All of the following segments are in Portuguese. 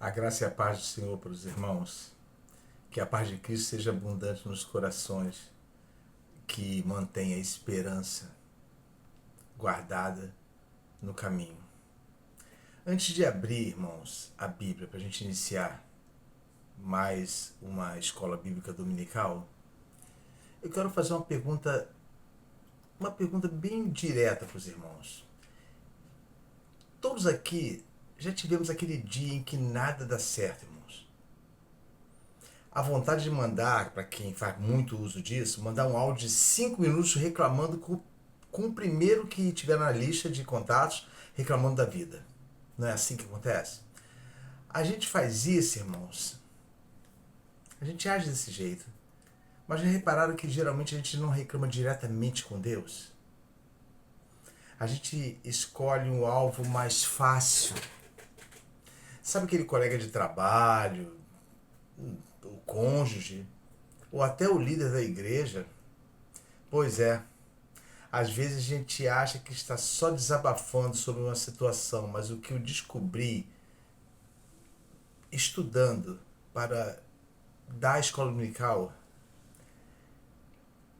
A graça e a paz do Senhor para os irmãos. Que a paz de Cristo seja abundante nos corações, que mantenha a esperança guardada no caminho. Antes de abrir, irmãos, a Bíblia para a gente iniciar mais uma escola bíblica dominical, eu quero fazer uma pergunta bem direta para os irmãos. Todos aqui já tivemos aquele dia em que nada dá certo, irmãos. A vontade de mandar, para quem faz muito uso disso, mandar um áudio de 5 minutos reclamando com o primeiro que tiver na lista de contatos, reclamando da vida. Não é assim que acontece? A gente faz isso, irmãos. A gente age desse jeito. Mas já repararam que geralmente a gente não reclama diretamente com Deus? A gente escolhe um alvo mais fácil. Sabe aquele colega de trabalho, o cônjuge, ou até o líder da igreja? Pois é, às vezes a gente acha que está só desabafando sobre uma situação, mas o que eu descobri estudando para dar a escola dominical,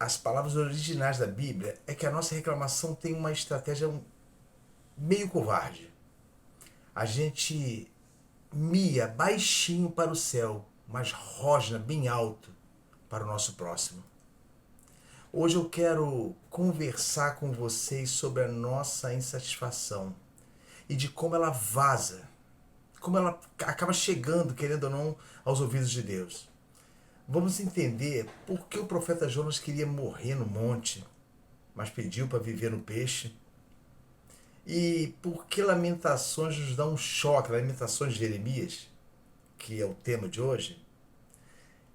as palavras originais da Bíblia, é que a nossa reclamação tem uma estratégia meio covarde. A gente mia baixinho para o céu, mas rosna bem alto para o nosso próximo. Hoje eu quero conversar com vocês sobre a nossa insatisfação e de como ela vaza, como ela acaba chegando, querendo ou não, aos ouvidos de Deus. Vamos entender por que o profeta Jonas queria morrer no monte, mas pediu para viver no peixe. E por que Lamentações nos dá um choque, Lamentações de Jeremias, que é o tema de hoje,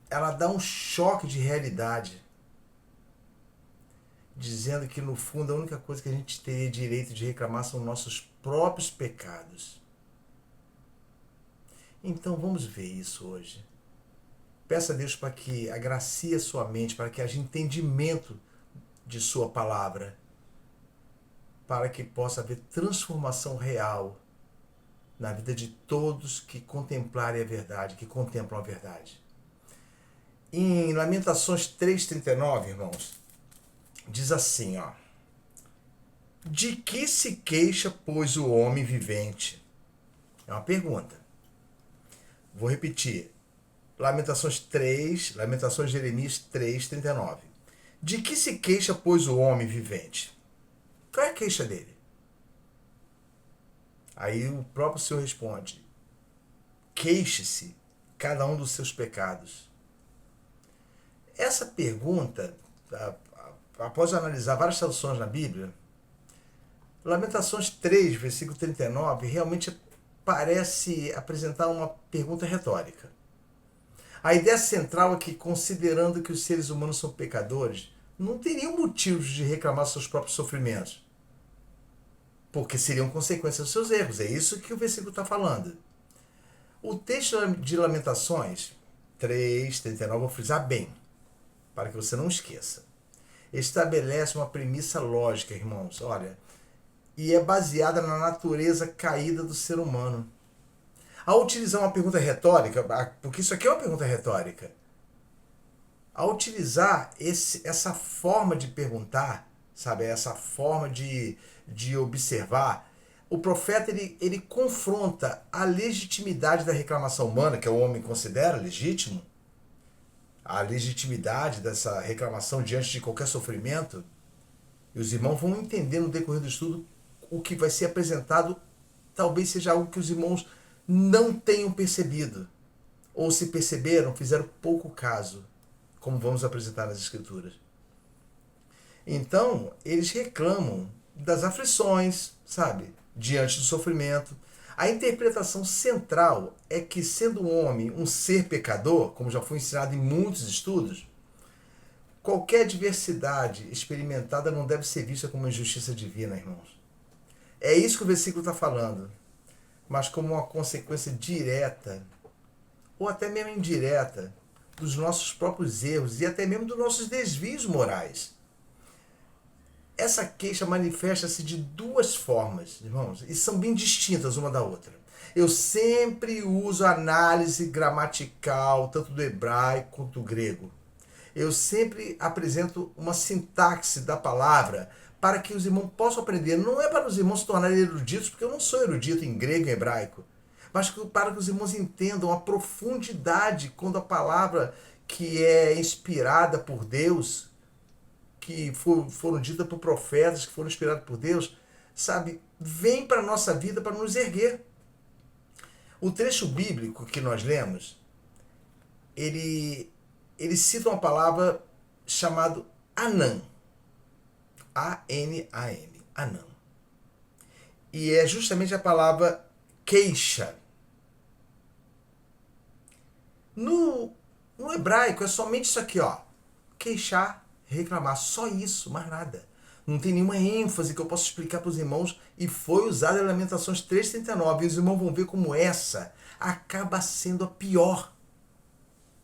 ela dá um choque de realidade, dizendo que no fundo a única coisa que a gente teria direito de reclamar são nossos próprios pecados. Então vamos ver isso hoje. Peça a Deus para que agracie a sua mente, para que haja entendimento de sua palavra, para que possa haver transformação real na vida de todos que contemplarem a verdade, que contemplam a verdade. Em Lamentações 3,39, irmãos, diz assim, ó: de que se queixa, pois, o homem vivente? É uma pergunta. Vou repetir. Lamentações de Jeremias 3,39. De que se queixa, pois, o homem vivente? Qual é a queixa dele? Aí o próprio Senhor responde: queixe-se cada um dos seus pecados. Essa pergunta, após analisar várias traduções na Bíblia, Lamentações 3, versículo 39, realmente parece apresentar uma pergunta retórica. A ideia central é que, considerando que os seres humanos são pecadores, não teriam motivos de reclamar seus próprios sofrimentos, porque seriam consequências dos seus erros. É isso que o versículo está falando. O texto de Lamentações 3:39, vou frisar bem, para que você não esqueça, estabelece uma premissa lógica, irmãos, olha, e é baseada na natureza caída do ser humano. Ao utilizar uma pergunta retórica, porque isso aqui é uma pergunta retórica, ao utilizar essa forma de perguntar, sabe, essa forma de observar, o profeta ele confronta a legitimidade da reclamação humana, que o homem considera legítimo, a legitimidade dessa reclamação diante de qualquer sofrimento, e os irmãos vão entender no decorrer do estudo o que vai ser apresentado, talvez seja algo que os irmãos não tenham percebido, ou se perceberam, fizeram pouco caso, como vamos apresentar nas Escrituras. Então, eles reclamam das aflições, sabe, diante do sofrimento. A interpretação central é que, sendo um homem um ser pecador, como já foi ensinado em muitos estudos, qualquer adversidade experimentada não deve ser vista como injustiça divina, irmãos. É isso que o versículo está falando, mas como uma consequência direta, ou até mesmo indireta, dos nossos próprios erros e até mesmo dos nossos desvios morais. Essa queixa manifesta-se de duas formas, irmãos, e são bem distintas uma da outra. Eu sempre uso análise gramatical, tanto do hebraico quanto do grego. Eu sempre apresento uma sintaxe da palavra para que os irmãos possam aprender. Não é para os irmãos se tornarem eruditos, porque eu não sou erudito em grego e hebraico, mas para que os irmãos entendam a profundidade quando a palavra que é inspirada por Deus, que foram ditas por profetas, que foram inspirados por Deus, sabe, vem para a nossa vida para nos erguer. O trecho bíblico que nós lemos, ele cita uma palavra chamada Anam. A-N-A-M. Anam. E é justamente a palavra queixa. No hebraico é somente isso aqui, ó. Queixar, reclamar. Só isso, mais nada. Não tem nenhuma ênfase que eu possa explicar para os irmãos. E foi usada em Lamentações 3,39. E os irmãos vão ver como essa acaba sendo a pior.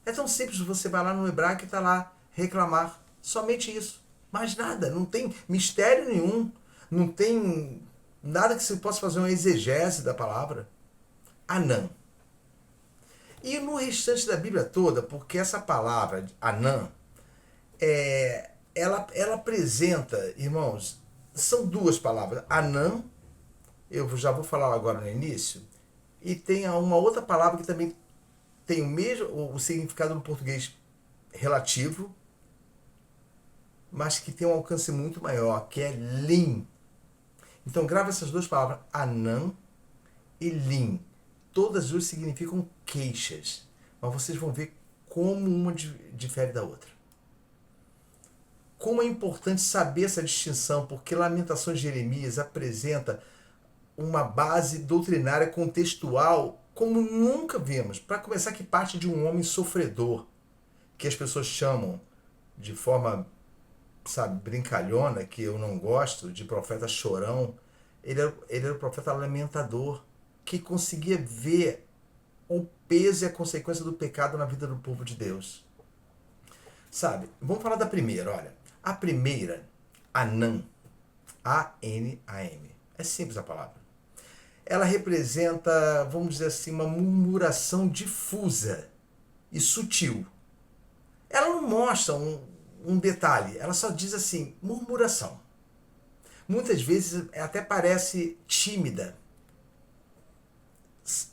É tão simples, você vai lá no hebraico e está lá, reclamar. Somente isso. Mais nada. Não tem mistério nenhum. Não tem nada que você possa fazer uma exegese da palavra. Anam. E no restante da Bíblia toda, porque essa palavra, Anam, ela apresenta, irmãos, são duas palavras. Anam, eu já vou falar agora no início, e tem uma outra palavra que também tem o significado no português relativo, mas que tem um alcance muito maior, que é lim. Então grava essas duas palavras, Anam e lim. Todas as duas significam queixas, mas vocês vão ver como uma difere da outra. Como é importante saber essa distinção, porque Lamentações de Jeremias apresenta uma base doutrinária contextual como nunca vimos. Para começar, que parte de um homem sofredor, que as pessoas chamam de forma, sabe, brincalhona, que eu não gosto, de profeta chorão. Ele era o profeta lamentador, que conseguia ver o peso e a consequência do pecado na vida do povo de Deus. Sabe, vamos falar da primeira, olha. A primeira, Anam, A-N-A-M. É simples a palavra. Ela representa, vamos dizer assim, uma murmuração difusa e sutil. Ela não mostra um detalhe, ela só diz assim, murmuração. Muitas vezes até parece tímida.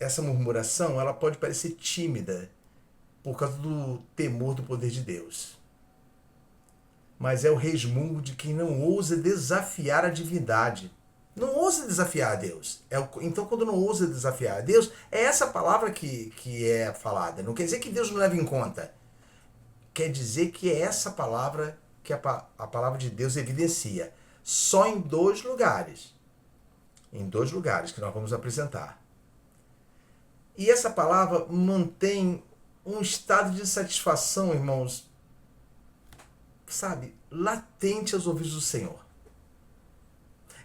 Essa murmuração, ela pode parecer tímida por causa do temor do poder de Deus. Mas é o resmungo de quem não ousa desafiar a divindade. Não ousa desafiar a Deus. Então, quando não ousa desafiar a Deus, é essa palavra que é falada. Não quer dizer que Deus não leva em conta. Quer dizer que é essa palavra que a palavra de Deus evidencia. Só em dois lugares. Em dois lugares que nós vamos apresentar. E essa palavra mantém um estado de satisfação, irmãos, sabe, latente aos ouvidos do Senhor.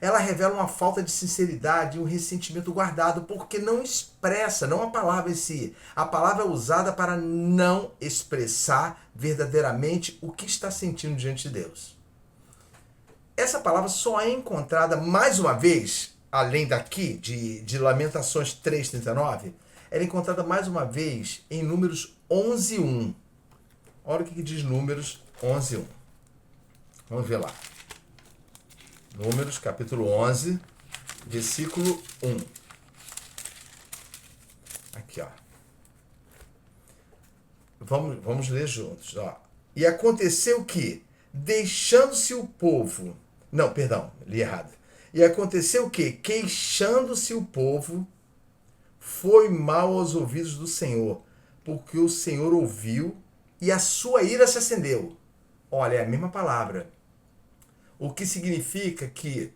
Ela revela uma falta de sinceridade e um ressentimento guardado, porque não expressa, não a palavra em si. A palavra é usada para não expressar verdadeiramente o que está sentindo diante de Deus. Essa palavra só é encontrada, mais uma vez, além daqui, de Lamentações 3,39, ela é encontrada mais uma vez em Números 11:1. Olha o que diz Números 11:1. Vamos ver lá. Números, capítulo 11, versículo 1. Aqui, ó. Vamos ler juntos, ó. E aconteceu que, deixando-se o povo... Não, perdão, li errado. E aconteceu que, queixando-se o povo, foi mal aos ouvidos do Senhor, porque o Senhor ouviu e a sua ira se acendeu. Olha, é a mesma palavra. O que significa que,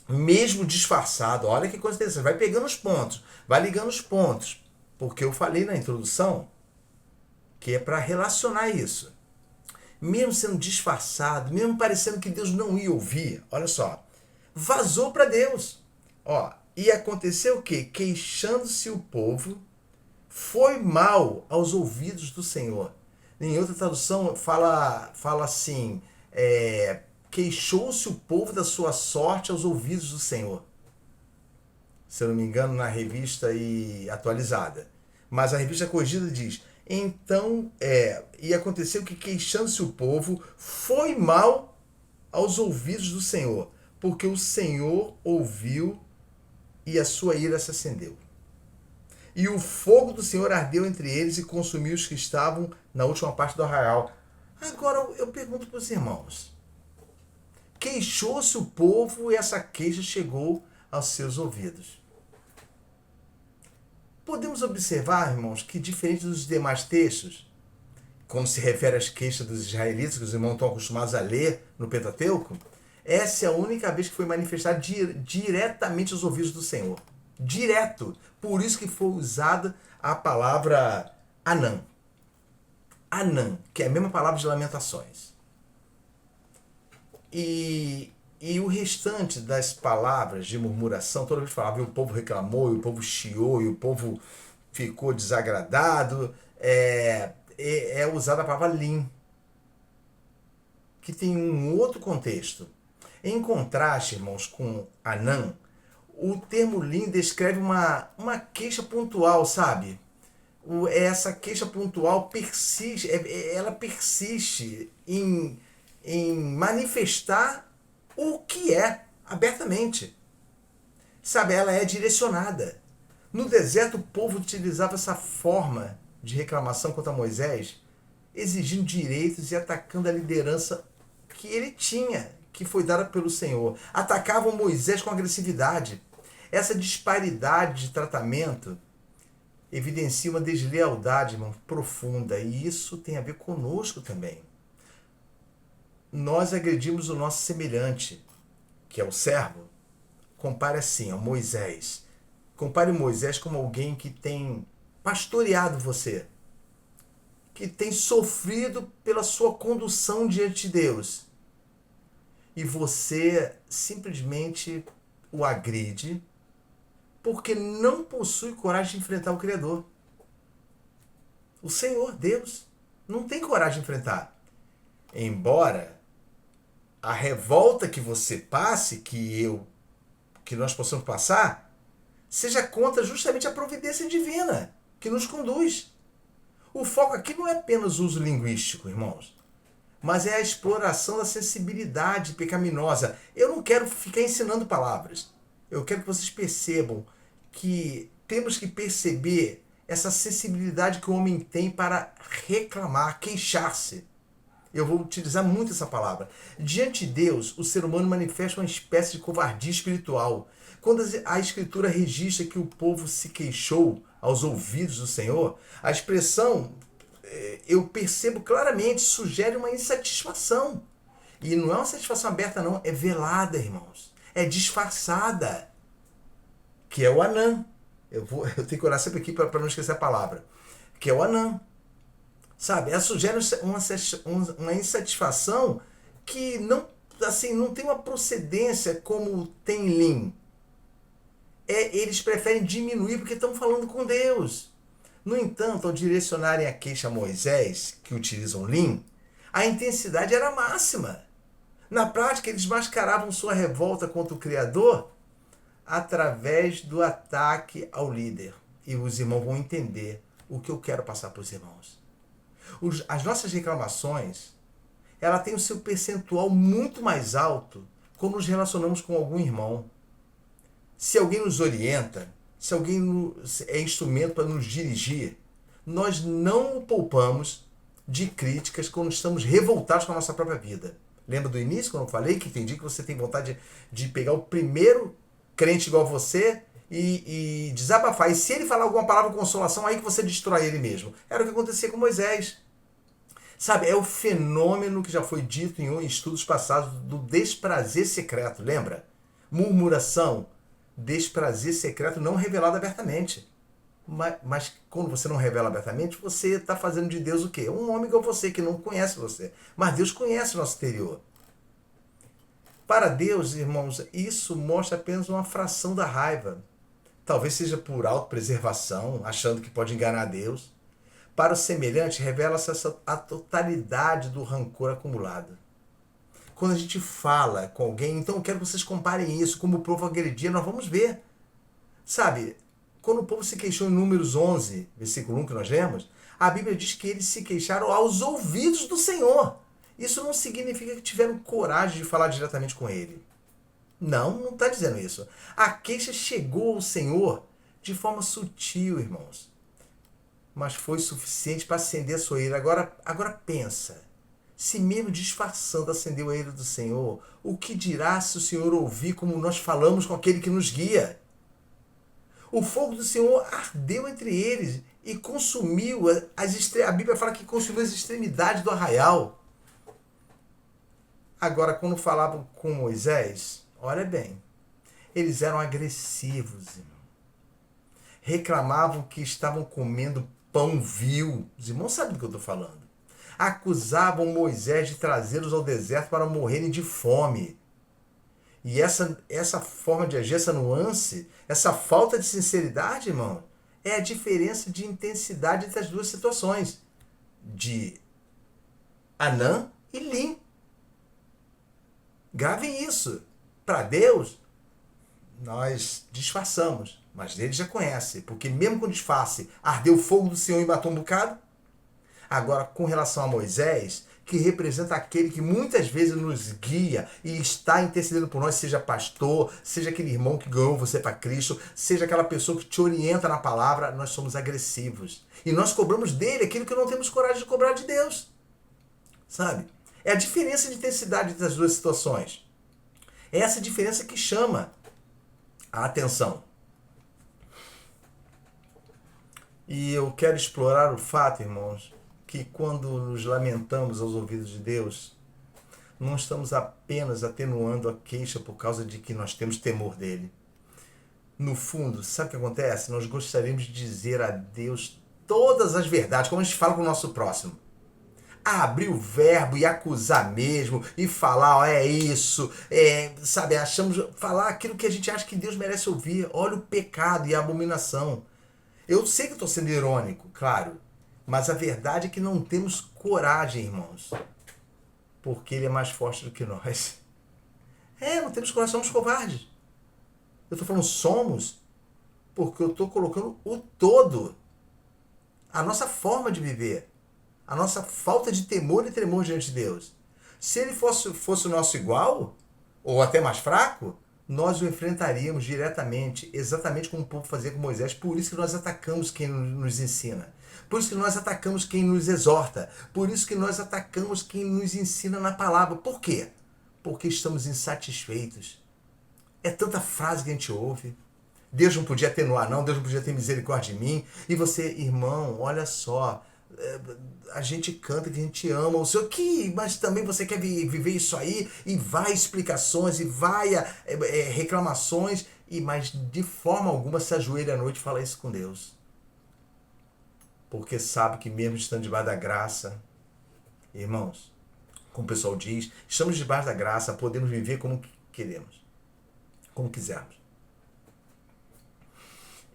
mesmo disfarçado, olha que coisa interessante, vai pegando os pontos, vai ligando os pontos, porque eu falei na introdução que é para relacionar isso. Mesmo sendo disfarçado, mesmo parecendo que Deus não ia ouvir, olha só, vazou para Deus. Ó, e aconteceu o quê? Queixando-se o povo, foi mal aos ouvidos do Senhor. Em outra tradução fala assim, queixou-se o povo da sua sorte aos ouvidos do Senhor. se eu não me engano, na revista e atualizada. Mas a revista corrigida diz: então, e aconteceu que, queixando-se o povo, foi mal aos ouvidos do Senhor, porque o Senhor ouviu e a sua ira se acendeu. E o fogo do Senhor ardeu entre eles e consumiu os que estavam na última parte do arraial. Agora eu pergunto para os irmãos: queixou-se o povo e essa queixa chegou aos seus ouvidos. Podemos observar, irmãos, que diferente dos demais textos, quando se refere às queixas dos israelitas, que os irmãos estão acostumados a ler no Pentateuco, essa é a única vez que foi manifestada diretamente aos ouvidos do Senhor. Direto. Por isso que foi usada a palavra Anã. Anã, que é a mesma palavra de Lamentações. E o restante das palavras de murmuração, toda vez que falava, e o povo reclamou, e o povo chiou, e o povo ficou desagradado, é usada a palavra lim, que tem um outro contexto. Em contraste, irmãos, com Anã, o termo lim descreve uma queixa pontual, sabe? Essa queixa pontual persiste, ela persiste em manifestar o que é, abertamente. Sabe, ela é direcionada. No deserto, o povo utilizava essa forma de reclamação contra Moisés, exigindo direitos e atacando a liderança que ele tinha, que foi dada pelo Senhor. Atacavam Moisés com agressividade. Essa disparidade de tratamento evidencia uma deslealdade, irmão, profunda, e isso tem a ver conosco também. Nós agredimos o nosso semelhante, que é o servo. Compare assim, ó, Moisés. Compare Moisés como alguém que tem pastoreado você, que tem sofrido pela sua condução diante de Deus. E você simplesmente o agride porque não possui coragem de enfrentar o Criador. O Senhor, Deus, não tem coragem de enfrentar. Embora a revolta que você passe, que nós possamos passar, seja contra justamente a providência divina que nos conduz. O foco aqui não é apenas o uso linguístico, irmãos, mas é a exploração da sensibilidade pecaminosa. Eu não quero ficar ensinando palavras. Eu quero que vocês percebam que temos que perceber essa sensibilidade que o homem tem para reclamar, queixar-se. Eu vou utilizar muito essa palavra. Diante de Deus, o ser humano manifesta uma espécie de covardia espiritual. Quando a Escritura registra que o povo se queixou aos ouvidos do Senhor, a expressão, eu percebo claramente, sugere uma insatisfação. E não é uma satisfação aberta, não, é velada, irmãos. É disfarçada, que é o Anã. Eu tenho que orar sempre aqui para não esquecer a palavra. Que é o Anã. Sabe, ela sugere uma insatisfação que não tem uma procedência como tem Lim. Eles preferem diminuir porque estão falando com Deus. No entanto, ao direcionarem a queixa a Moisés, que utilizam Lim, a intensidade era máxima. Na prática, eles mascaravam sua revolta contra o Criador através do ataque ao líder. E os irmãos vão entender o que eu quero passar para os irmãos. As nossas reclamações, ela tem o seu percentual muito mais alto quando nos relacionamos com algum irmão. Se alguém nos orienta, se alguém é instrumento para nos dirigir, nós não o poupamos de críticas quando estamos revoltados com a nossa própria vida. Lembra do início, quando eu falei que tem dia que você tem vontade de pegar o primeiro crente igual a você e desabafar. E se ele falar alguma palavra de consolação, aí que você destrói ele mesmo. Era o que acontecia com Moisés. Sabe, é o fenômeno que já foi dito em estudos passados do desprazer secreto, lembra? Murmuração, desprazer secreto não revelado abertamente. Mas quando você não revela abertamente, você está fazendo de Deus o quê? Um homem igual você, que não conhece você. Mas Deus conhece o nosso interior. Para Deus, irmãos, isso mostra apenas uma fração da raiva. Talvez seja por autopreservação, achando que pode enganar Deus. Para o semelhante, revela-se a totalidade do rancor acumulado. Quando a gente fala com alguém, então eu quero que vocês comparem isso, como o povo agredia, nós vamos ver. Sabe, quando o povo se queixou em Números 11, versículo 1 que nós lemos, a Bíblia diz que eles se queixaram aos ouvidos do Senhor. Isso não significa que tiveram coragem de falar diretamente com ele. Não está dizendo isso. A queixa chegou ao Senhor de forma sutil, irmãos. Mas foi suficiente para acender a sua ira. Agora pensa. Se mesmo disfarçando acendeu a ira do Senhor, o que dirá se o Senhor ouvir como nós falamos com aquele que nos guia? O fogo do Senhor ardeu entre eles e consumiu a Bíblia fala que consumiu as extremidades do arraial. Agora, quando falavam com Moisés, olha bem, eles eram agressivos, irmão. Reclamavam que estavam comendo pão vil. Os irmãos sabem do que eu estou falando. Acusavam Moisés de trazê-los ao deserto para morrerem de fome. E essa forma de agir, essa nuance, essa falta de sinceridade, irmão, é a diferença de intensidade entre as duas situações. De Anã e Lim. Gravem isso. Para Deus, nós disfarçamos, mas ele já conhece, porque mesmo com disfarce, ardeu o fogo do Senhor e matou um bocado. Agora, com relação a Moisés, que representa aquele que muitas vezes nos guia e está intercedendo por nós, seja pastor, seja aquele irmão que ganhou você para Cristo, seja aquela pessoa que te orienta na palavra, nós somos agressivos. E nós cobramos dele aquilo que não temos coragem de cobrar de Deus. Sabe? É a diferença de intensidade das duas situações. É essa diferença que chama a atenção. E eu quero explorar o fato, irmãos, que quando nos lamentamos aos ouvidos de Deus, não estamos apenas atenuando a queixa por causa de que nós temos temor dele. No fundo, sabe o que acontece? Nós gostaríamos de dizer a Deus todas as verdades, como a gente fala com o nosso próximo. Abrir o verbo e acusar mesmo, e falar, ó, é isso, sabe, falar aquilo que a gente acha que Deus merece ouvir. Olha o pecado e a abominação. Eu sei que estou sendo irônico, claro, mas a verdade é que não temos coragem, irmãos, porque ele é mais forte do que nós. Não temos coragem, somos covardes. Eu estou falando somos porque eu estou colocando o todo, a nossa forma de viver, a nossa falta de temor e tremor diante de Deus. Se ele fosse o nosso igual, ou até mais fraco, nós o enfrentaríamos diretamente, exatamente como o povo fazia com Moisés. Por isso que nós atacamos quem nos ensina. Por isso que nós atacamos quem nos exorta. Por isso que nós atacamos quem nos ensina na palavra. Por quê? Porque estamos insatisfeitos. É tanta frase que a gente ouve. Deus não podia atenuar, não. Deus não podia ter misericórdia de mim. E você, irmão, olha só. A gente canta que a gente ama o Senhor, mas também você quer viver isso aí, e vai explicações, e vai reclamações, mas de forma alguma se ajoelha à noite e fala isso com Deus. Porque sabe que mesmo estando debaixo da graça, irmãos, como o pessoal diz, estamos debaixo da graça, podemos viver como queremos, como quisermos.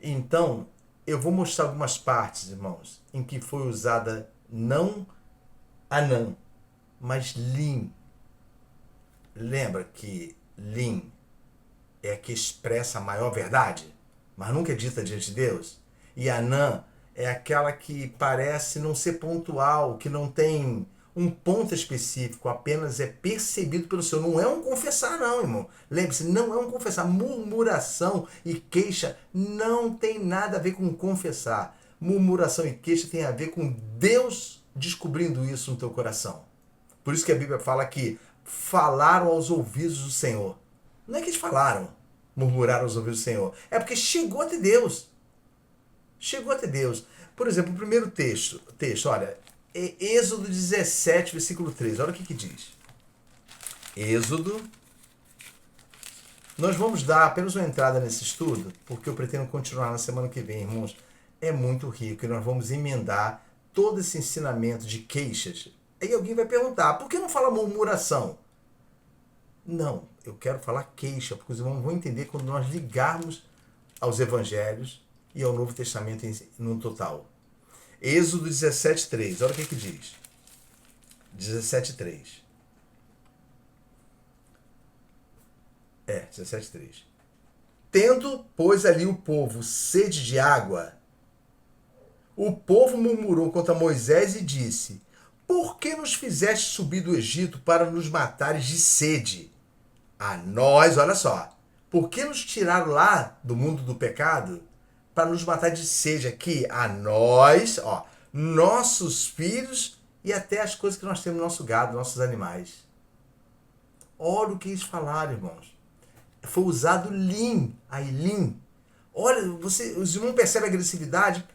Então, eu vou mostrar algumas partes, irmãos, em que foi usada não Anã, mas Lim. Lembra que Lim é a que expressa a maior verdade, mas nunca é dita diante de Deus? E Anã é aquela que parece não ser pontual, que não tem um ponto específico, apenas é percebido pelo Senhor. Não é um confessar, não, irmão. Lembre-se, não é um confessar. Murmuração e queixa não tem nada a ver com confessar. Murmuração e queixa tem a ver com Deus descobrindo isso no teu coração. Por isso que a Bíblia fala que falaram aos ouvidos do Senhor. Não é que eles falaram, murmuraram aos ouvidos do Senhor. É porque chegou até Deus. Chegou até Deus. Por exemplo, o primeiro texto, olha, é Êxodo 17, versículo 3. Olha o que diz. Êxodo. Nós vamos dar apenas uma entrada nesse estudo, porque eu pretendo continuar na semana que vem, irmãos. É muito rico e nós vamos emendar todo esse ensinamento de queixas. Aí alguém vai perguntar, por que não fala murmuração? Não, eu quero falar queixa, porque os irmãos vão entender quando nós ligarmos aos evangelhos e ao Novo Testamento no total. Êxodo 17:3. Olha o que diz. 17:3. 17:3. Tendo, pois, ali o povo sede de água, o povo murmurou contra Moisés e disse: Por que nos fizeste subir do Egito para nos matares de sede? A nós, olha só, por que nos tiraram lá do mundo do pecado para nos matar de sede aqui? A nós, ó, nossos filhos e até as coisas que nós temos no nosso gado, nossos animais. Olha o que eles falaram, irmãos. Foi usado lim, aí lim. Olha, os irmãos percebem a agressividade.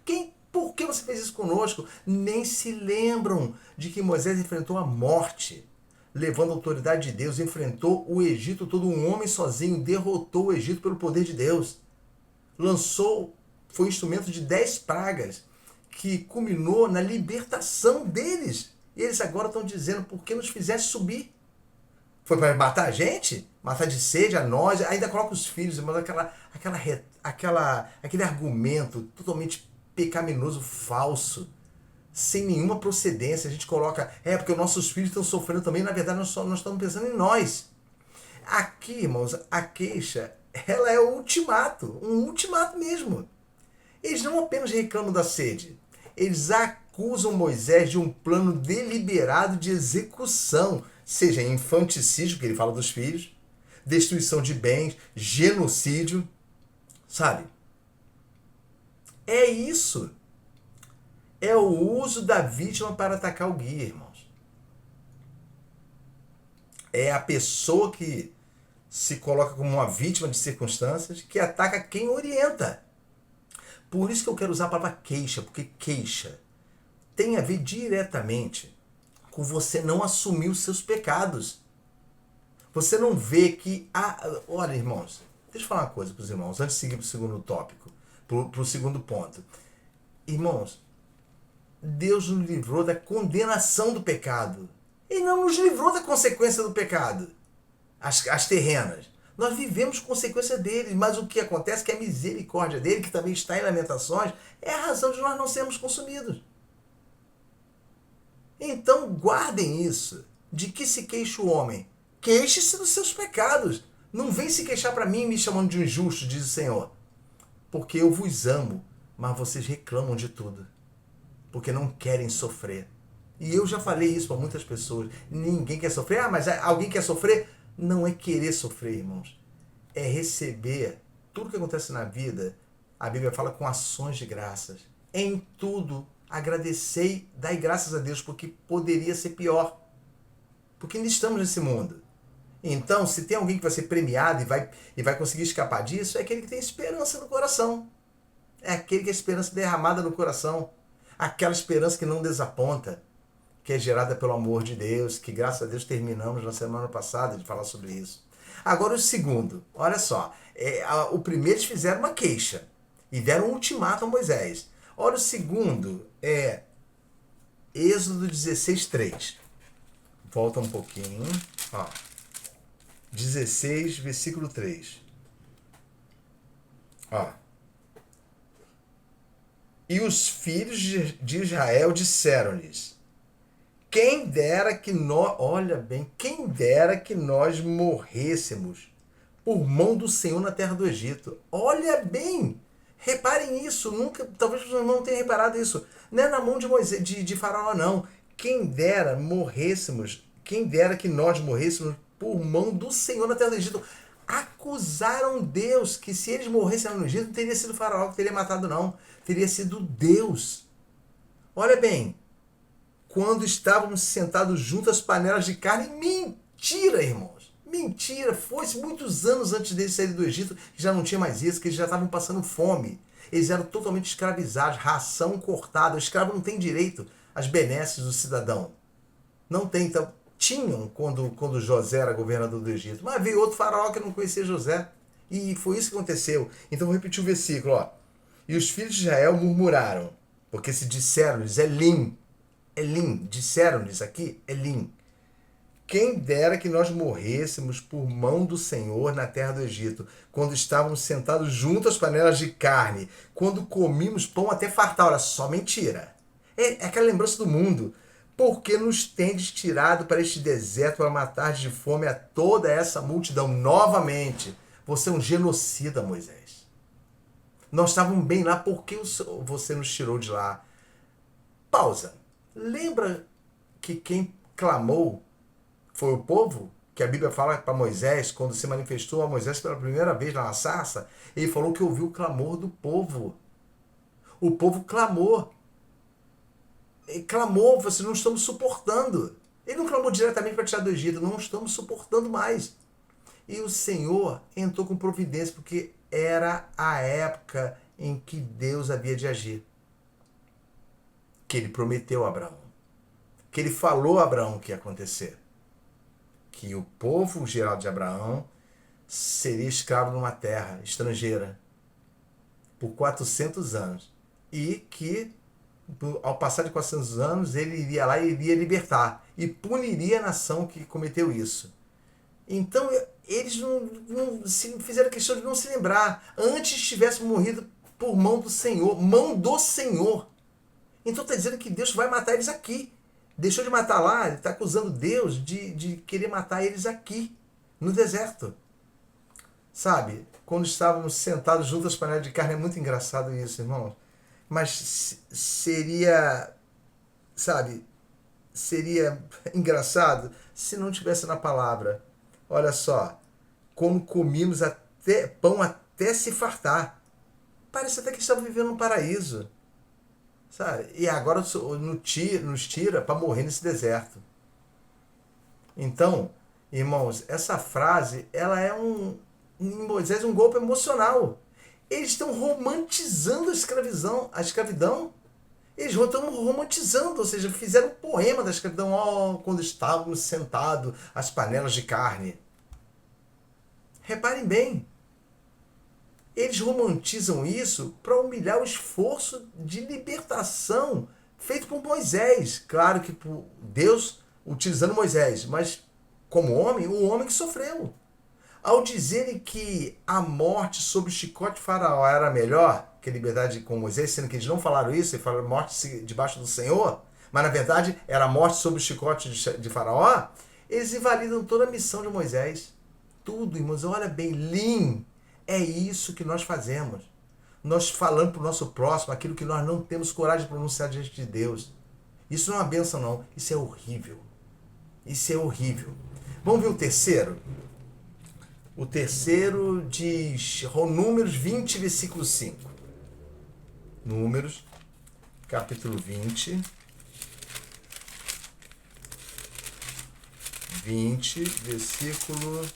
Por que você fez isso conosco? Nem se lembram de que Moisés enfrentou a morte, levando a autoridade de Deus, enfrentou o Egito todo, um homem sozinho, derrotou o Egito pelo poder de Deus. Foi instrumento de 10 pragas, que culminou na libertação deles. E eles agora estão dizendo, por que nos fizeste subir? Foi para matar a gente? Matar de sede a nós? Ainda coloca os filhos, mas aquele argumento totalmente pecaminoso, falso, sem nenhuma procedência. A gente coloca, porque os nossos filhos estão sofrendo também. Na verdade, nós estamos pensando em nós. Aqui, irmãos, a queixa, ela é o ultimato, um ultimato mesmo. Eles não apenas reclamam da sede, eles acusam Moisés de um plano deliberado de execução, seja infanticídio, que ele fala dos filhos, destruição de bens, genocídio, sabe? É isso. É o uso da vítima para atacar o guia, irmãos. É a pessoa que se coloca como uma vítima de circunstâncias que ataca quem orienta. Por isso que eu quero usar a palavra queixa, porque queixa tem a ver diretamente com você não assumir os seus pecados. Você não vê que... Olha, irmãos, deixa eu falar uma coisa para os irmãos, antes de seguir para o segundo tópico, para o segundo ponto. Irmãos, Deus nos livrou da condenação do pecado. Ele não nos livrou da consequência do pecado, as terrenas. Nós vivemos consequência dele, mas o que acontece é que a misericórdia dele, que também está em Lamentações, é a razão de nós não sermos consumidos. Então guardem isso. De que se queixa o homem? Queixe-se dos seus pecados. Não vem se queixar para mim me chamando de injusto, diz o Senhor. Porque eu vos amo, mas vocês reclamam de tudo. Porque não querem sofrer. E eu já falei isso para muitas pessoas. Ninguém quer sofrer. Mas alguém quer sofrer? Não é querer sofrer, irmãos. É receber tudo que acontece na vida. A Bíblia fala com ações de graças. Em tudo, agradecei, dai graças a Deus, porque poderia ser pior. Porque ainda estamos nesse mundo. Então, se tem alguém que vai ser premiado e vai conseguir escapar disso, é aquele que tem esperança no coração. É aquele que a esperança derramada no coração. Aquela esperança que não desaponta, que é gerada pelo amor de Deus, que graças a Deus terminamos na semana passada de falar sobre isso. Agora o segundo, olha só, o primeiro eles fizeram uma queixa e deram um ultimato a Moisés. Olha o segundo, Êxodo 16:3. Volta um pouquinho, 16, versículo 3. E os filhos de Israel disseram-lhes: quem dera que nós morrêssemos por mão do Senhor na terra do Egito. Olha bem, reparem isso, talvez os irmãos não tenham reparado isso. Não é na mão de Moisés, de Faraó, não. Quem dera que nós morrêssemos por mão do Senhor na terra do Egito. Acusaram Deus que se eles morressem lá no Egito, não teria sido Faraó que teria matado, não. Teria sido Deus. Olha bem, quando estávamos sentados junto às panelas de carne, mentira, irmãos. Mentira, foi muitos anos antes deles saírem do Egito, que já não tinha mais isso, que eles já estavam passando fome. Eles eram totalmente escravizados, ração cortada. O escravo não tem direito às benesses do cidadão. Não tem, então. Tinham quando José era governador do Egito. Mas veio outro faraó que não conhecia José. E foi isso que aconteceu. Então vou repetir o versículo. E os filhos de Israel murmuraram, porque se disseram-lhes, disseram-lhes aqui, quem dera que nós morrêssemos por mão do Senhor na terra do Egito, quando estávamos sentados junto às panelas de carne, quando comíamos pão até fartar. Olha, só mentira. É aquela lembrança do mundo. Porque nos tendes tirado para este deserto para matar de fome a toda essa multidão? Novamente, Você é um genocida, Moisés. Nós estávamos bem lá, por que você nos tirou de lá? Pausa. Lembra que quem clamou foi o povo? Que a Bíblia fala para Moisés, quando se manifestou a Moisés pela primeira vez lá na sarça, ele falou que ouviu o clamor do povo. O povo clamou. Ele clamou, vocês não estamos suportando. Ele não clamou diretamente para tirar do Egito, não estamos suportando mais. E o Senhor entrou com providência, porque era a época em que Deus havia de agir. Que ele prometeu a Abraão. Que ele falou a Abraão que ia acontecer. Que o povo geral de Abraão seria escravo numa terra estrangeira por 400 anos. E que, ao passar de 400 anos, ele iria lá e iria libertar. E puniria a nação que cometeu isso. Então, eles não fizeram questão de não se lembrar. Antes tivesse morrido por mão do Senhor. Mão do Senhor. Então está dizendo que Deus vai matar eles aqui. Deixou de matar lá, ele está acusando Deus de querer matar eles aqui, no deserto. Sabe, quando estávamos sentados juntos às panelas de carne, é muito engraçado isso, irmãos. Mas seria, sabe, seria engraçado se não tivesse na palavra. Olha só, como comíamos pão até se fartar. Parece até que estava vivendo um paraíso. Sabe? E agora nos tira para morrer nesse deserto. Então, irmãos, essa frase, ela é em Moisés um golpe emocional. Eles estão romantizando a escravidão. Eles estão romantizando, ou seja, fizeram um poema da escravidão quando estávamos sentados às panelas de carne. Reparem bem. Eles romantizam isso para humilhar o esforço de libertação feito por Moisés. Claro que por Deus utilizando Moisés, mas como homem, o homem que sofreu. Ao dizerem que a morte sob o chicote de Faraó era melhor que a liberdade com Moisés, sendo que eles não falaram isso, eles falaram morte debaixo do Senhor, mas na verdade era a morte sob o chicote de Faraó, eles invalidam toda a missão de Moisés. Tudo, irmãos, olha bem, é isso que nós fazemos. Nós falamos para o nosso próximo aquilo que nós não temos coragem de pronunciar diante de Deus. Isso não é uma bênção, não. Isso é horrível. Isso é horrível. Vamos ver o terceiro? O terceiro diz Números 20, versículo 5. Números, capítulo 20. 20, versículo...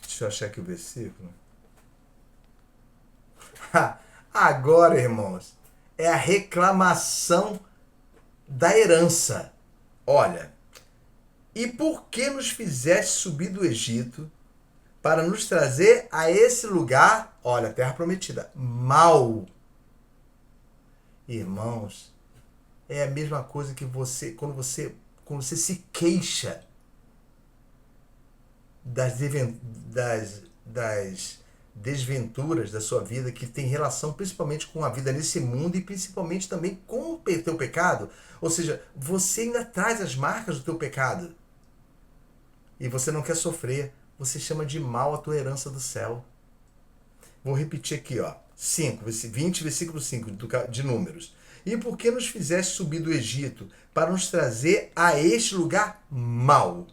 Deixa eu achar aqui o versículo. Agora, irmãos, é a reclamação da herança. Olha, e por que nos fizeste subir do Egito para nos trazer a esse lugar, olha, terra prometida, mau? Irmãos, é a mesma coisa que quando você se queixa das desventuras da sua vida, que tem relação principalmente com a vida nesse mundo e principalmente também com o teu pecado. Ou seja, você ainda traz as marcas do teu pecado. E você não quer sofrer. Você chama de mal a tua herança do céu. Vou repetir aqui, ó. 20, versículo 5 de Números. E por que nos fizeste subir do Egito para nos trazer a este lugar mau?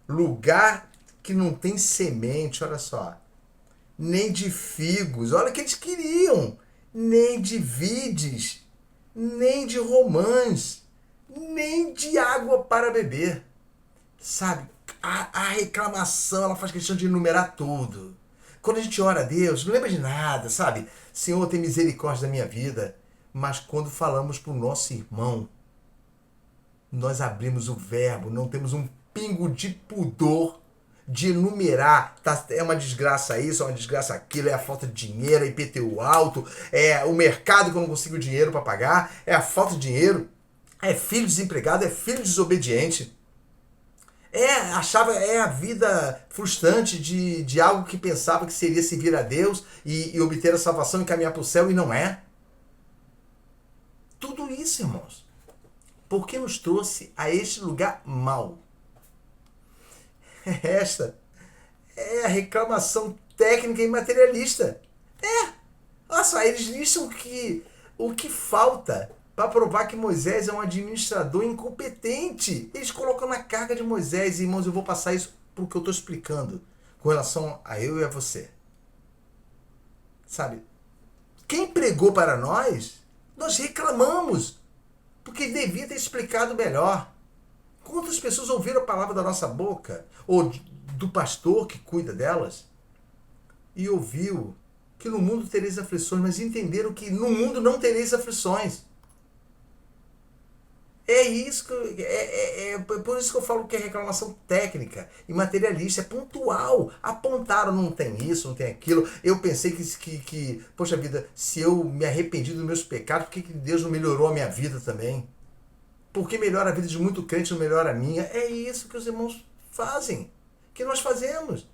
Lugar que não tem semente, olha só, nem de figos, olha o que eles queriam, nem de vides, nem de romãs, nem de água para beber. Sabe, a reclamação, ela faz questão de enumerar tudo. Quando a gente ora a Deus, não lembra de nada, sabe? Senhor, tem misericórdia da minha vida. Mas quando falamos para o nosso irmão, nós abrimos o verbo, não temos um pingo de pudor de enumerar, é uma desgraça isso, é uma desgraça aquilo, é a falta de dinheiro, é IPTU alto, é o mercado que eu não consigo dinheiro para pagar, é a falta de dinheiro, é filho desempregado, é filho desobediente, Achava, a vida frustrante de algo que pensava que seria servir a Deus e obter a salvação e caminhar para o céu, e não é. Tudo isso, irmãos, porque nos trouxe a este lugar mau. Esta é a reclamação técnica e materialista. Olha só, eles listam o que falta para provar que Moisés é um administrador incompetente. Eles colocam na carga de Moisés. E, irmãos, eu vou passar isso para o que eu estou explicando com relação a eu e a você. Sabe? Quem pregou para nós reclamamos, porque devia ter explicado melhor. Quantas pessoas ouviram a palavra da nossa boca, ou do pastor que cuida delas, e ouviu que no mundo tereis aflições, mas entenderam que no mundo não tereis aflições. É isso por isso que eu falo que é reclamação técnica e materialista, é pontual. Apontaram, não tem isso, não tem aquilo. Eu pensei que poxa vida, se eu me arrependi dos meus pecados, por que Deus não melhorou a minha vida também? Por que melhora a vida de muito crente, não melhora a minha? É isso que os irmãos fazem, que nós fazemos.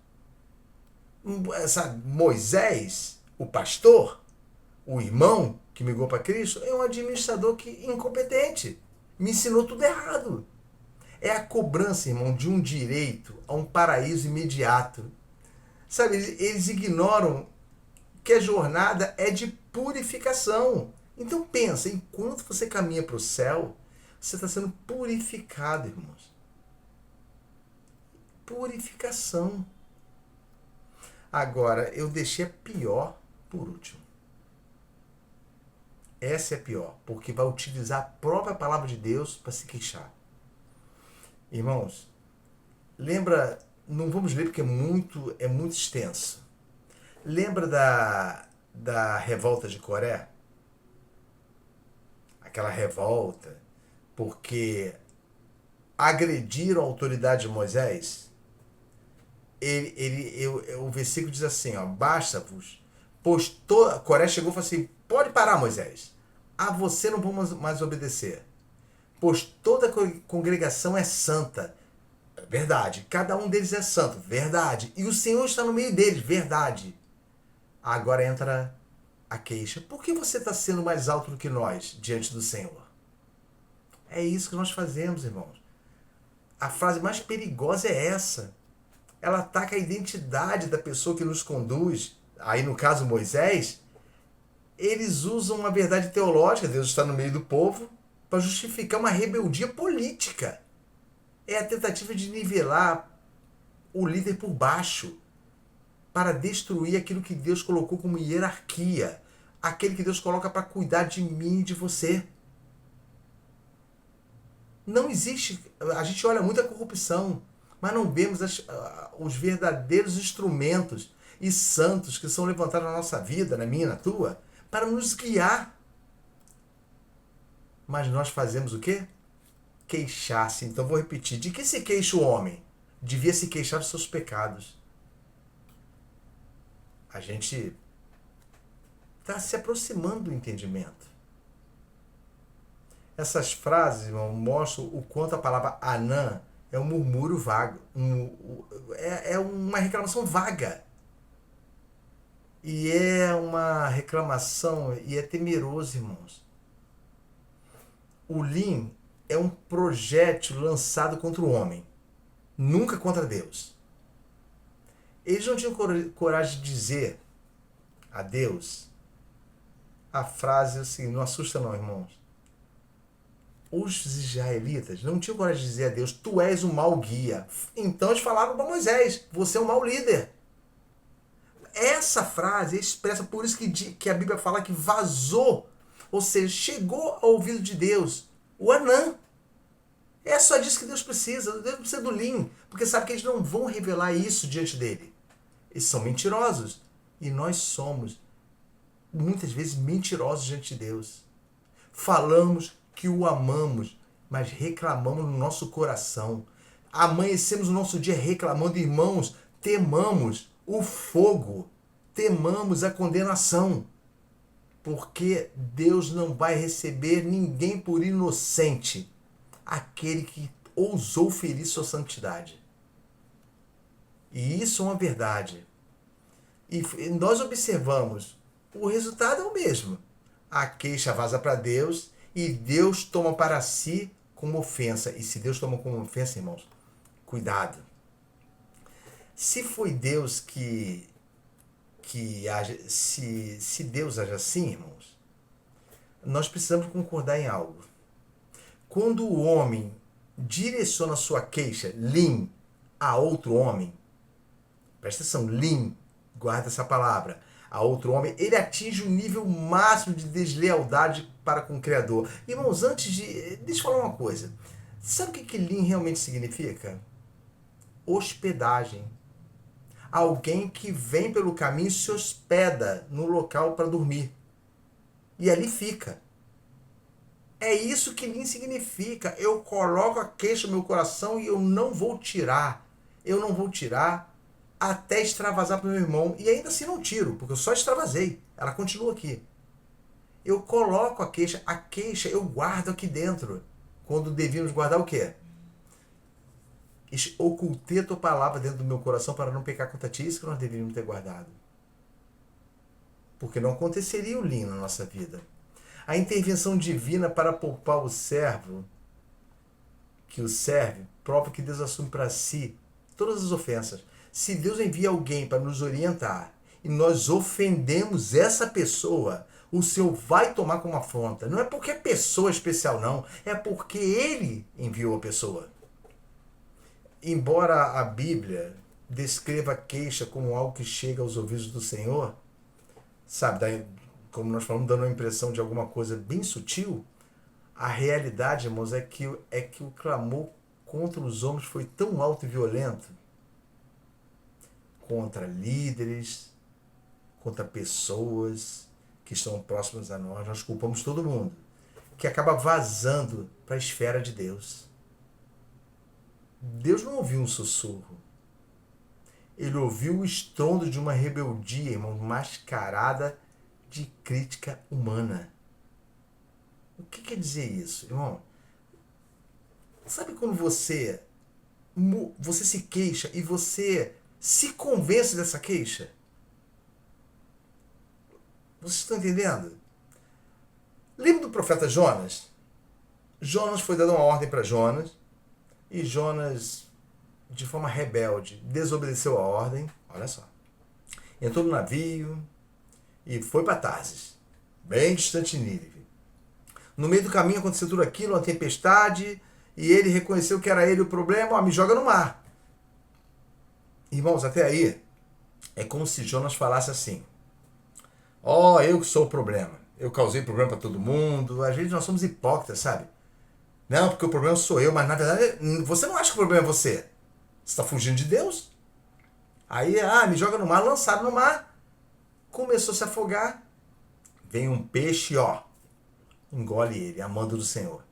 Moisés, o pastor, o irmão que migrou para Cristo, é um administrador incompetente. Me ensinou tudo errado. É a cobrança, irmão, de um direito a um paraíso imediato. Sabe, eles ignoram que a jornada é de purificação. Então pensa, enquanto você caminha para o céu, você está sendo purificado, irmãos. Purificação. Agora, eu deixei a pior por último. Essa é a pior, porque vai utilizar a própria palavra de Deus para se queixar. Irmãos, lembra, não vamos ler porque é muito extenso. Lembra da revolta de Coré? Aquela revolta porque agrediram a autoridade de Moisés. O versículo diz assim, ó, basta-vos, pois Coré chegou e falou assim, pode parar, Moisés. A você não vamos mais obedecer. Pois toda a congregação é santa. Verdade. Cada um deles é santo. Verdade. E o Senhor está no meio deles. Verdade. Agora entra a queixa. Por que você está sendo mais alto do que nós diante do Senhor? É isso que nós fazemos, irmãos. A frase mais perigosa é essa. Ela ataca a identidade da pessoa que nos conduz. Aí, no caso, Moisés, eles usam uma verdade teológica, Deus está no meio do povo, para justificar uma rebeldia política. É a tentativa de nivelar o líder por baixo, para destruir aquilo que Deus colocou como hierarquia, aquele que Deus coloca para cuidar de mim e de você. Não existe, a gente olha muito a corrupção, mas não vemos os verdadeiros instrumentos e santos que são levantados na nossa vida, na minha, na tua, para nos guiar. Mas nós fazemos o quê? Queixar-se. Então vou repetir. De que se queixa o homem? Devia se queixar dos seus pecados. A gente está se aproximando do entendimento. Essas frases, irmão, mostram o quanto a palavra anã é um murmúrio vago. É uma reclamação vaga. E é uma reclamação, e é temeroso, irmãos. O Lean é um projétil lançado contra o homem, nunca contra Deus. Eles não tinham coragem de dizer a Deus a frase assim, não assusta não, irmãos. Os israelitas não tinham coragem de dizer a Deus, tu és um mau guia. Então eles falaram para Moisés, você é um mau líder. Essa frase expressa, por isso que a Bíblia fala que vazou, ou seja, chegou ao ouvido de Deus, o anã. É só disso que Deus precisa. Deus precisa do Lean, porque sabe que eles não vão revelar isso diante dele. Eles são mentirosos. E nós somos, muitas vezes, mentirosos diante de Deus. Falamos que o amamos, mas reclamamos no nosso coração. Amanhecemos o nosso dia reclamando, irmãos, temamos o fogo, temamos a condenação, porque Deus não vai receber ninguém por inocente. Aquele que ousou ferir sua santidade. E isso é uma verdade. E nós observamos, o resultado é o mesmo. A queixa vaza para Deus e Deus toma para si como ofensa. E se Deus toma como ofensa, irmãos, cuidado. Se foi Deus que age, se Deus age assim, irmãos, nós precisamos concordar em algo. Quando o homem direciona sua queixa, a outro homem, presta atenção, guarda essa palavra, a outro homem, ele atinge um nível máximo de deslealdade para com o Criador. Irmãos, deixa eu falar uma coisa. Sabe o que realmente significa? Hospedagem. Alguém que vem pelo caminho e se hospeda no local para dormir. E ali fica. É isso que significa. Eu coloco a queixa no meu coração e eu não vou tirar. Eu não vou tirar até extravasar para o meu irmão. E ainda assim não tiro, porque eu só extravasei. Ela continua aqui. Eu coloco a queixa eu guardo aqui dentro. Quando devíamos guardar o quê? Ocultei a tua palavra dentro do meu coração para não pecar contra ti. Isso que nós deveríamos ter guardado. Porque não aconteceria o na nossa vida. A intervenção divina para poupar o servo que o serve, prova que Deus assume para si todas as ofensas. Se Deus envia alguém para nos orientar e nós ofendemos essa pessoa, o Senhor vai tomar como afronta. Não é porque a pessoa é especial, não. É porque Ele enviou a pessoa. Embora a Bíblia descreva a queixa como algo que chega aos ouvidos do Senhor, sabe, como nós falamos, dando a impressão de alguma coisa bem sutil, a realidade, irmãos, é que o clamor contra os homens foi tão alto e violento, contra líderes, contra pessoas que estão próximas a nós culpamos todo mundo, que acaba vazando para a esfera de Deus. Deus não ouviu um sussurro. Ele ouviu o estrondo de uma rebeldia, irmão, mascarada de crítica humana. O que quer dizer isso, irmão? Sabe quando você se queixa e você se convence dessa queixa? Vocês estão entendendo? Lembra do profeta Jonas? Jonas foi dando uma ordem para Jonas e Jonas, de forma rebelde, desobedeceu a ordem. Olha só. Entrou no navio e foi para Tarsis, bem distante de Nínive. No meio do caminho aconteceu tudo aquilo, uma tempestade, e ele reconheceu que era ele o problema. Me joga no mar. Irmãos, até aí, é como se Jonas falasse assim: eu que sou o problema. Eu causei problema para todo mundo. Às vezes nós somos hipócritas, sabe? Não, porque o problema sou eu, mas na verdade você não acha que o problema é você. Você está fugindo de Deus. Aí, me joga no mar, lançado no mar. Começou a se afogar. Vem um peixe, engole ele, a mando do Senhor.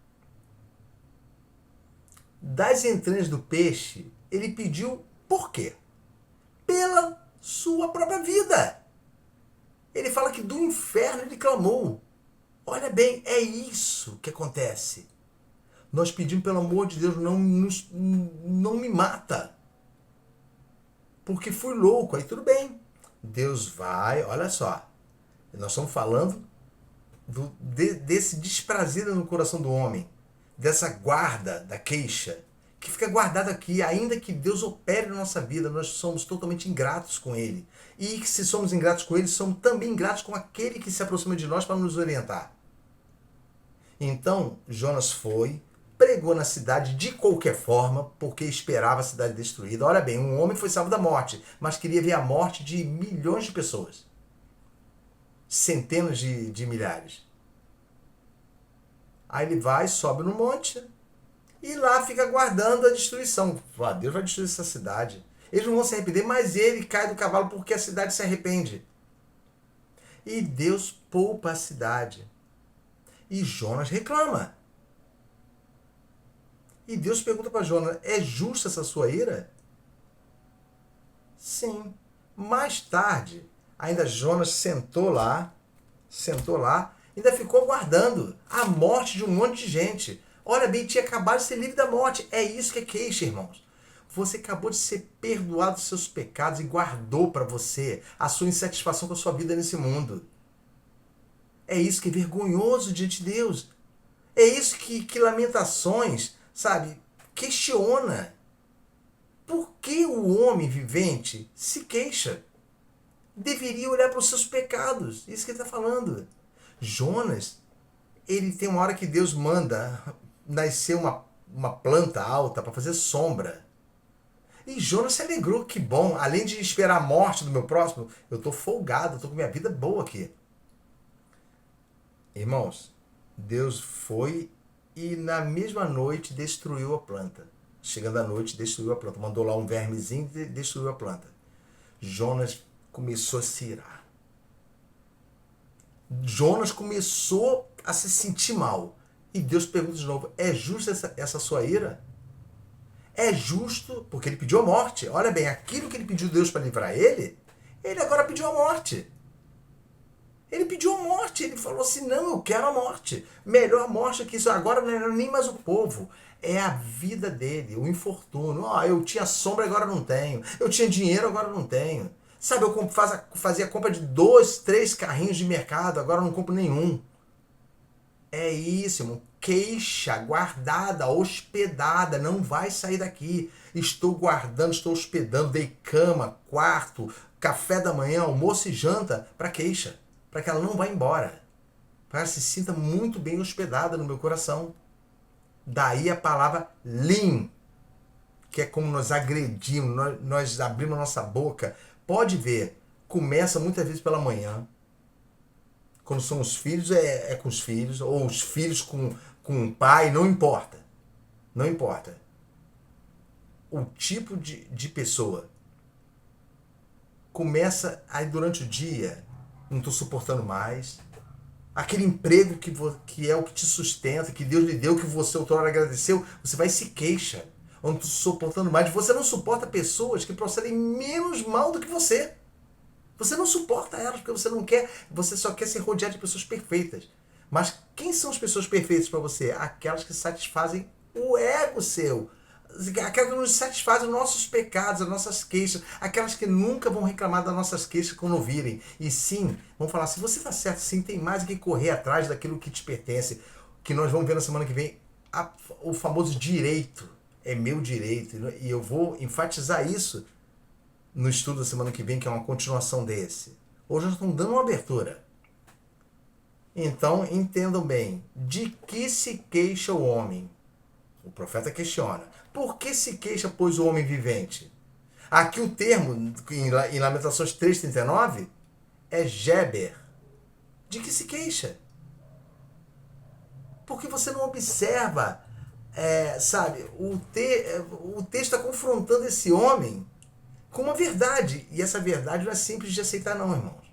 Das entranhas do peixe, ele pediu por quê? Pela sua própria vida. Ele fala que do inferno ele clamou. Olha bem, é isso que acontece. Nós pedimos, pelo amor de Deus, não me mata. Porque fui louco. Aí tudo bem. Deus vai, olha só. Nós estamos falando desse desprazer no coração do homem. Dessa guarda da queixa. Que fica guardada aqui. Ainda que Deus opere na nossa vida, nós somos totalmente ingratos com Ele. E se somos ingratos com Ele, somos também ingratos com aquele que se aproxima de nós para nos orientar. Então, Jonas foi, pregou na cidade de qualquer forma, porque esperava a cidade destruída. Olha bem, um homem foi salvo da morte, mas queria ver a morte de milhões de pessoas. Centenas de milhares. Aí ele vai, sobe no monte e lá fica aguardando a destruição. Deus vai destruir essa cidade. Eles não vão se arrepender, mas ele cai do cavalo porque a cidade se arrepende. E Deus poupa a cidade. E Jonas reclama. E Deus pergunta para Jonas: é justa essa sua ira? Sim. Mais tarde, ainda Jonas sentou lá, ainda ficou aguardando a morte de um monte de gente. Olha bem, tinha acabado de ser livre da morte. É isso que é queixa, irmãos. Você acabou de ser perdoado dos seus pecados e guardou para você a sua insatisfação com a sua vida nesse mundo. É isso que é vergonhoso diante de Deus. É isso que Lamentações, sabe, questiona. Por que o homem vivente se queixa? Deveria olhar para os seus pecados. Isso que ele está falando. Jonas, ele tem uma hora que Deus manda nascer uma planta alta para fazer sombra. E Jonas se alegrou, que bom. Além de esperar a morte do meu próximo, eu estou folgado, estou com minha vida boa aqui. Irmãos, Deus foi e na mesma noite destruiu a planta. Chegando à noite, destruiu a planta. Mandou lá um vermezinho e destruiu a planta. Jonas começou a se irar. Jonas começou a se sentir mal. E Deus pergunta de novo, é justa essa sua ira? É justo, porque ele pediu a morte. Olha bem, aquilo que ele pediu a Deus para livrar ele agora pediu a morte. Ele pediu a morte, ele falou assim, não, eu quero a morte. Melhor a morte que isso. Agora não é nem mais o povo. É a vida dele, o infortúnio. Eu tinha sombra, agora não tenho. Eu tinha dinheiro, agora não tenho. Sabe, eu fazia compra de 2, 3 carrinhos de mercado, agora não compro nenhum. É isso, irmão. Queixa guardada, hospedada, não vai sair daqui. Estou guardando, estou hospedando, dei cama, quarto, café da manhã, almoço e janta para queixa. Para que ela não vá embora. Para que ela se sinta muito bem hospedada no meu coração. Daí a palavra lim, que é como nós agredimos, nós abrimos a nossa boca. Pode ver, começa muitas vezes pela manhã. Quando são os filhos, é com os filhos, ou os filhos com o pai, não importa. Não importa. O tipo de pessoa começa aí durante o dia, não estou suportando mais. Aquele emprego que é o que te sustenta, que Deus lhe deu, que você outrora agradeceu, você vai e se queixa. Eu não estou suportando mais. Você não suporta pessoas que procedem menos mal do que você. Você não suporta elas porque você não quer, você só quer ser rodeado de pessoas perfeitas. Mas quem são as pessoas perfeitas para você? Aquelas que satisfazem o ego seu. Aquelas que nos satisfazem os nossos pecados, as nossas queixas. Aquelas que nunca vão reclamar das nossas queixas quando ouvirem. E sim, vão falar assim, você está certo, sim, tem mais que correr atrás daquilo que te pertence. Que nós vamos ver na semana que vem o famoso direito. É meu direito. E eu vou enfatizar isso no estudo da semana que vem, que é uma continuação desse. Hoje nós estamos dando uma abertura. Então, entendam bem. De que se queixa o homem? O profeta questiona. Por que se queixa, pois, o homem vivente? Aqui o termo, em Lamentações 3,39, é Geber. De que se queixa? Porque você não observa, sabe, o texto está confrontando esse homem com uma verdade. E essa verdade não é simples de aceitar não, irmãos.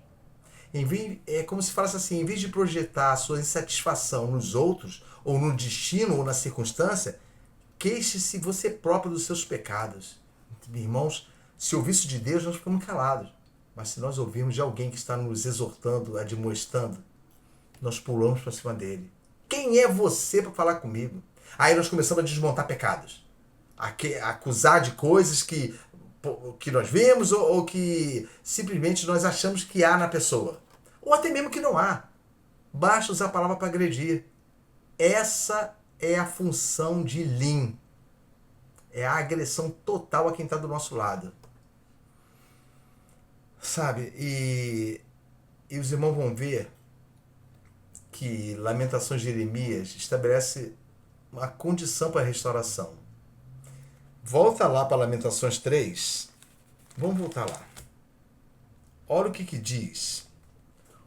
É como se falasse assim, em vez de projetar a sua insatisfação nos outros, ou no destino, ou na circunstância, queixe-se você próprio dos seus pecados. Irmãos, se ouvisse de Deus, nós ficamos calados. Mas se nós ouvirmos de alguém que está nos exortando, admoestando, nós pulamos para cima dele. Quem é você para falar comigo? Aí nós começamos a desmontar pecados. Acusar de coisas que nós vemos ou que simplesmente nós achamos que há na pessoa. Ou até mesmo que não há. Basta usar a palavra para agredir. Essa é a função de Lim. É a agressão total a quem está do nosso lado. Sabe? E os irmãos vão ver que Lamentações de Jeremias estabelece uma condição para a restauração. Volta lá para Lamentações 3. Vamos voltar lá. Olha o que diz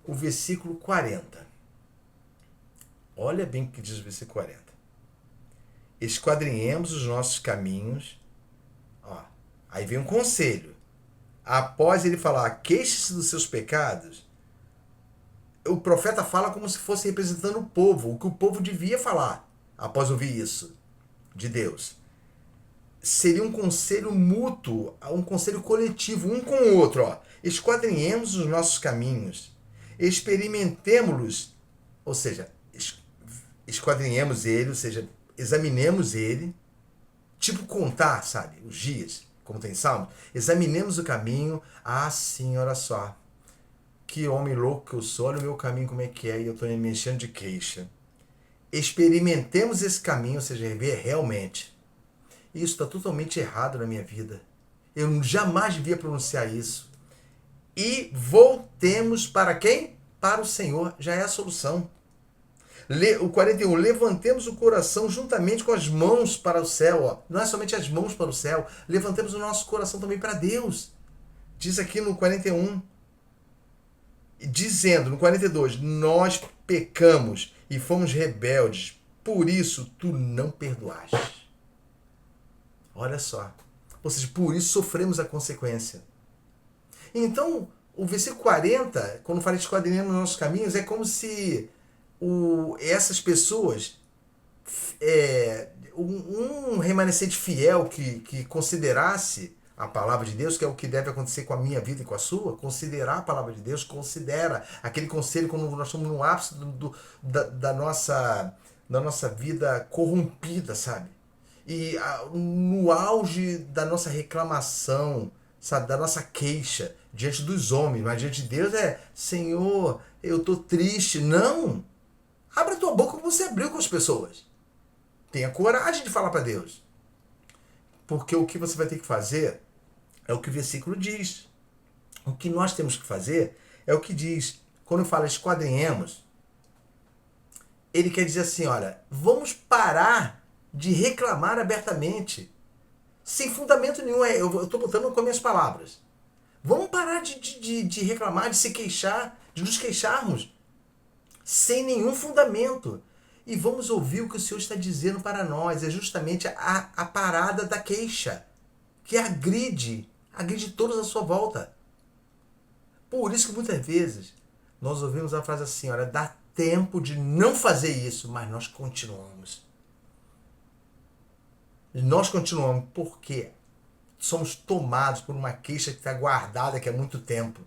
o versículo 40. Olha bem o que diz o versículo 40. Esquadrinhemos os nossos caminhos. Aí vem um conselho. Após ele falar, queixe-se dos seus pecados, o profeta fala como se fosse representando o povo, o que o povo devia falar após ouvir isso de Deus. Seria um conselho mútuo, um conselho coletivo, um com o outro. Esquadrinhemos os nossos caminhos, experimentemos-los, ou seja, esquadrinhemos ele, ou seja, examinemos ele, tipo contar, sabe, os dias, como tem salmo, examinemos o caminho, sim, olha só, que homem louco que eu sou, olha o meu caminho como é que é, e eu estou me enchendo de queixa. Experimentemos esse caminho, ou seja, ver realmente, isso está totalmente errado na minha vida, eu jamais devia pronunciar isso, e voltemos para quem? Para o Senhor, já é a solução. O 41, levantemos o coração juntamente com as mãos para o céu. Ó. Não é somente as mãos para o céu, levantemos o nosso coração também para Deus. Diz aqui no 41, dizendo no 42, nós pecamos e fomos rebeldes, por isso tu não perdoaste. Olha só. Ou seja, por isso sofremos a consequência. Então, o versículo 40, quando fala de esquadrinhando nos nossos caminhos, é como se essas pessoas, um remanescente fiel que considerasse a palavra de Deus, que é o que deve acontecer com a minha vida e com a sua, considerar a palavra de Deus, considera aquele conselho quando nós estamos no ápice da nossa vida corrompida, sabe? E no auge da nossa reclamação, sabe, da nossa queixa diante dos homens, mas diante de Deus Senhor, eu estou triste. Não! Abra a tua boca como você abriu com as pessoas. Tenha coragem de falar para Deus. Porque o que você vai ter que fazer é o que o versículo diz. O que nós temos que fazer é o que diz. Quando fala esquadrinhemos, ele quer dizer assim, olha, vamos parar de reclamar abertamente. Sem fundamento nenhum. Eu estou botando com minhas palavras. Vamos parar de reclamar, de se queixar, de nos queixarmos. Sem nenhum fundamento. E vamos ouvir o que o Senhor está dizendo para nós. É justamente a parada da queixa, que agride todos à sua volta. Por isso que muitas vezes nós ouvimos a frase assim, olha, dá tempo de não fazer isso, mas nós continuamos. E nós continuamos porque somos tomados por uma queixa que está guardada aqui há muito tempo.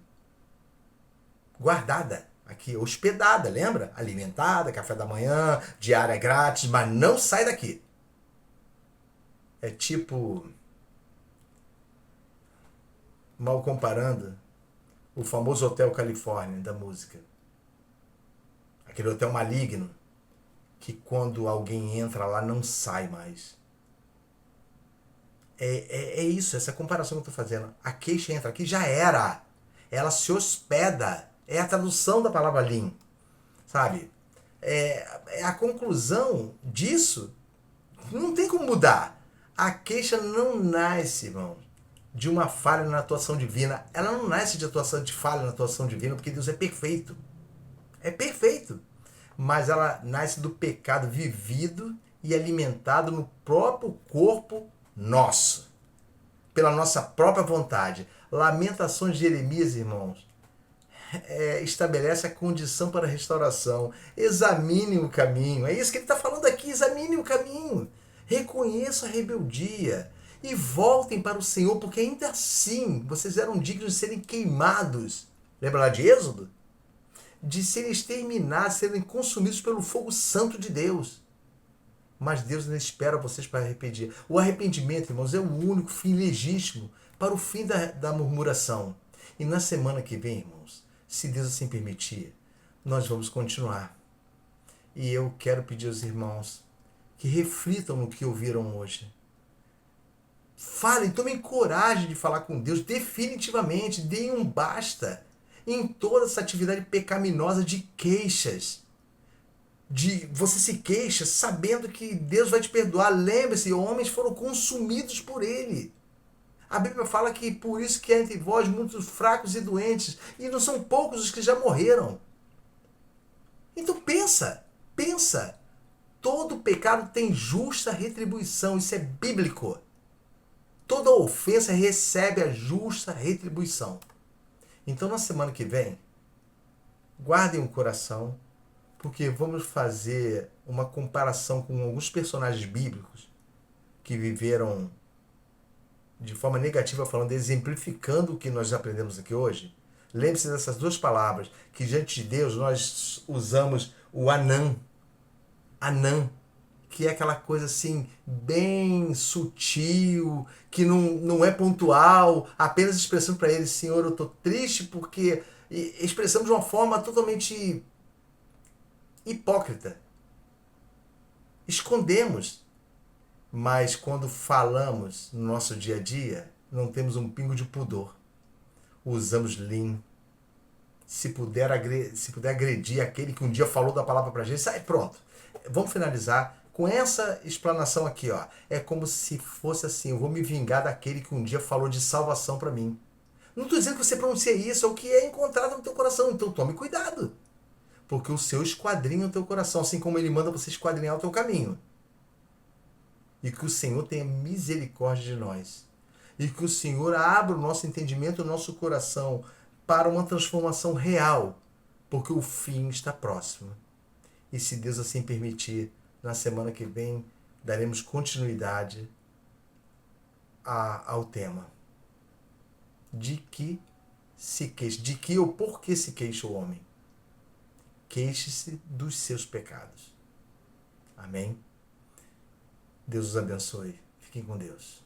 Guardada. Aqui, hospedada, lembra? Alimentada, café da manhã, diária grátis, mas não sai daqui. É tipo, mal comparando, o famoso Hotel Califórnia da música. Aquele hotel maligno, que quando alguém entra lá não sai mais. É isso, essa comparação que eu estou fazendo. A queixa entra aqui, já era. Ela se hospeda. É a tradução da palavra lim, sabe? A conclusão disso não tem como mudar. A queixa não nasce, irmão, de uma falha na atuação divina. Ela não nasce de falha na atuação divina, porque Deus é perfeito. É perfeito. Mas ela nasce do pecado vivido e alimentado no próprio corpo nosso. Pela nossa própria vontade. Lamentações de Jeremias, irmãos, estabelece a condição para a restauração. Examine o caminho. É isso que ele está falando aqui. Examine o caminho. Reconheça a rebeldia. E voltem para o Senhor, porque ainda assim vocês eram dignos de serem queimados. Lembra lá de Êxodo? De serem exterminados, serem consumidos pelo fogo santo de Deus. Mas Deus ainda espera vocês para arrepender. O arrependimento, irmãos, é o único fim legítimo para o fim da murmuração. E na semana que vem, irmãos, se Deus assim permitir, nós vamos continuar. E eu quero pedir aos irmãos que reflitam no que ouviram hoje. Falem, tomem coragem de falar com Deus definitivamente, deem um basta em toda essa atividade pecaminosa de queixas. Você se queixa sabendo que Deus vai te perdoar. Lembre-se, homens foram consumidos por Ele. A Bíblia fala que por isso que há entre vós muitos fracos e doentes, e não são poucos os que já morreram. Então pensa. Todo pecado tem justa retribuição, isso é bíblico. Toda ofensa recebe a justa retribuição. Então na semana que vem, guardem o coração, porque vamos fazer uma comparação com alguns personagens bíblicos que viveram de forma negativa, falando, exemplificando o que nós aprendemos aqui hoje. Lembre-se dessas duas palavras, que diante de Deus nós usamos o Anã, que é aquela coisa assim, bem sutil, que não é pontual, apenas expressando para ele, Senhor, eu estou triste porque... expressamos de uma forma totalmente hipócrita. Escondemos. Mas quando falamos no nosso dia a dia, não temos um pingo de pudor. Usamos lean. Se puder agredir aquele que um dia falou da palavra pra gente, sai, pronto. Vamos finalizar com essa explanação aqui, ó. É como se fosse assim, eu vou me vingar daquele que um dia falou de salvação para mim. Não estou dizendo que você pronuncia isso, é o que é encontrado no teu coração, então tome cuidado. Porque o Senhor esquadrinha o teu coração, assim como Ele manda você esquadrinhar o teu caminho. E que o Senhor tenha misericórdia de nós. E que o Senhor abra o nosso entendimento, o nosso coração para uma transformação real, porque o fim está próximo. E se Deus assim permitir, na semana que vem daremos continuidade ao tema. De que se queixa, de que ou por que se queixa o homem? Queixe-se dos seus pecados. Amém? Deus os abençoe. Fiquem com Deus.